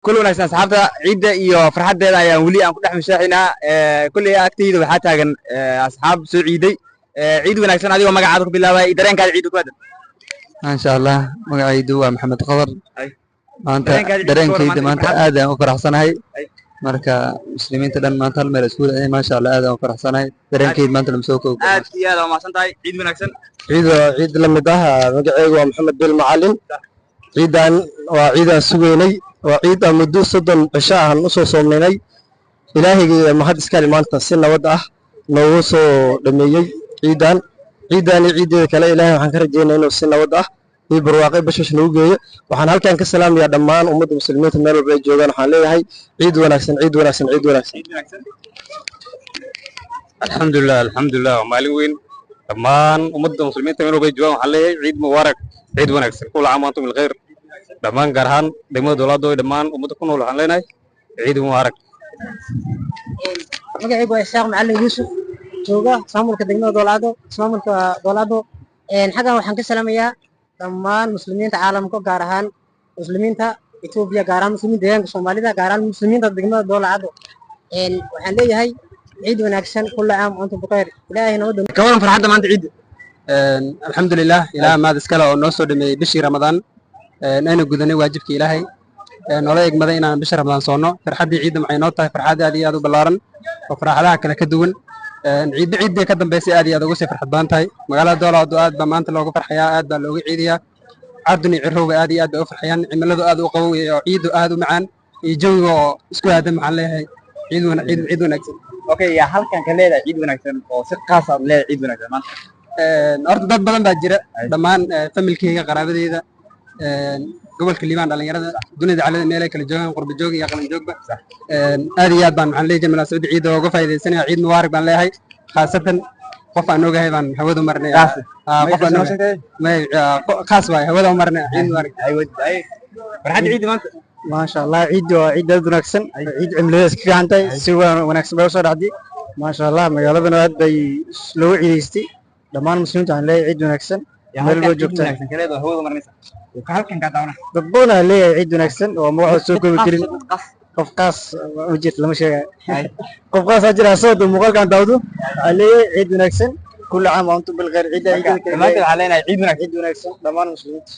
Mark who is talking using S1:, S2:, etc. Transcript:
S1: كل وناس أصحابها عيد إيو فرحة ده يا ولي أنا كنت أحمل شاحنة كل أكتيد وحتى كان أصحاب سعيدي عيد وناس أنا اليوم ما قاعد بالله ويدرين كان عيد كذا
S2: ما شاء الله magacaydu waa maxamed qadar
S1: أي
S2: maanta
S1: درين كان عيد كورة
S2: dareenkayda
S1: ما أنت
S2: maanta
S1: فرحة
S2: aad ayaan u faraxsanahay
S1: أي
S2: marka muslimiinta dhan maanta hal meel isku leeyahay maasha Allah aad ayaan u faraxsanahay dareenkayda maanta lama soo koobi karo
S1: عاد يا لو ما سنتاي عيد وناس
S3: ciid la mid ah magacaygu waa maxamed bil macalin ciidan waa ciidaan sugeynay waa ciid aan muddo 30 cisho ah u soo soomeynay ilaahayga mahad iskale maanta si nabad ah noogu soo dhameeyay ciidan ciideeda kale ilaahay waxaan ka rajeynayaa inuu si nabad ah iyo barwaaqo bashash nagu geeyo waxaan halkan ka salaamayaa dhammaan ummadda muslimiinta meel walba ay joogaan waxaan leeyahay ciid wanaagsan ciid wanaagsan ciid wanaagsan
S4: الحمد لله ومالين وين دمان ومدة مسلمين تمنو بيجوان عليه عيد مبارك عيد ونكسر كل عام وانتم بالخير دمان قرهان دمان دولادو دمان ومدة كنو لحن لنا عيد مبارك
S5: magacaygu waa Sheekh Macalin Yuusuf jooga maamulka degmada Doolado xagan waxaan ka salaamayaa dhammaan muslimiinta caalamka gaar ahaan muslimiinta Itoobiya gaar ahaan muslimiinta deegaanka Soomaalida gaar ahaan muslimiinta degmada Doolado waxaan leeyahay ciid wanaagsan kullu caam wa antum bikhair ilaahay nabad
S1: كمان فرحة ما أنت عيد
S2: alxamdulilah ilaah maad iskale oo noo soo dhameeyey bishii ramadaan aynu gudanay waajibkii ilaahay noola egmaday inaan bisha ramadaan soonno farxaddii ciidda maxay noo tahay farxad aad iyo aad u ballaaran oo farxadaha kale ka duwan ciidda ka dambeysay aad iyo aad ugu sii farxad badan tahay magaalada Doolado aad baa maanta looga farxayaa aad baa looga ciidayaa cardun iyo cirrowga aad iyo aad bay u farxayaan cimiladu aad u qabow iyo ciiddu aad u macaan iyo jawiga oo isku aadan maxaan leeyahay ciid wanaagsan
S1: أوكي يا هل كان كليدا عيد وناس أو ست خاصة لا عيد وناس ما
S2: horta dad badan baa jira dhammaan familkeyga qaraabadeyda gobolka liibaan dhalinyarada dunida calada meel ay kala joogaan qurba joog iyo qalan joogba aad iyo aad baan maxaan leeyahay munaasabadda ciidda uga faa'iidaysanaya ciid mubaarak baan leeyahay khaasatan qof aan ogahay baan hawada marnay qof aan khaas waay hawada marnay ciid mubaarak
S1: فرحة عيد ما أنت
S3: ما شاء الله عيد وعيد wanaagsan ciid cimiladaas ka fiican tahay si wanaagsan bay u soo dhacday ma sha Allah magaaladana aad bay loo ciideystay dhammaan muslimiinta aan leeyahay ciid wanaagsan meel loo joogto
S1: كليدا هو مرنيس وكهل كان قاعدنا
S3: dad badan aan leeyahay ciid wanaagsan oo magaca soo koobi karin qof qaas ma jirto lama sheegay qof qaas ajira soo dum muuqaalkan daawdo aan leeyahay ciid wanaagsan kullu caam wa antum bil khayr ciid
S1: ما أنت علينا عيد وناس
S3: ciid wanaagsan dhammaan muslimiinta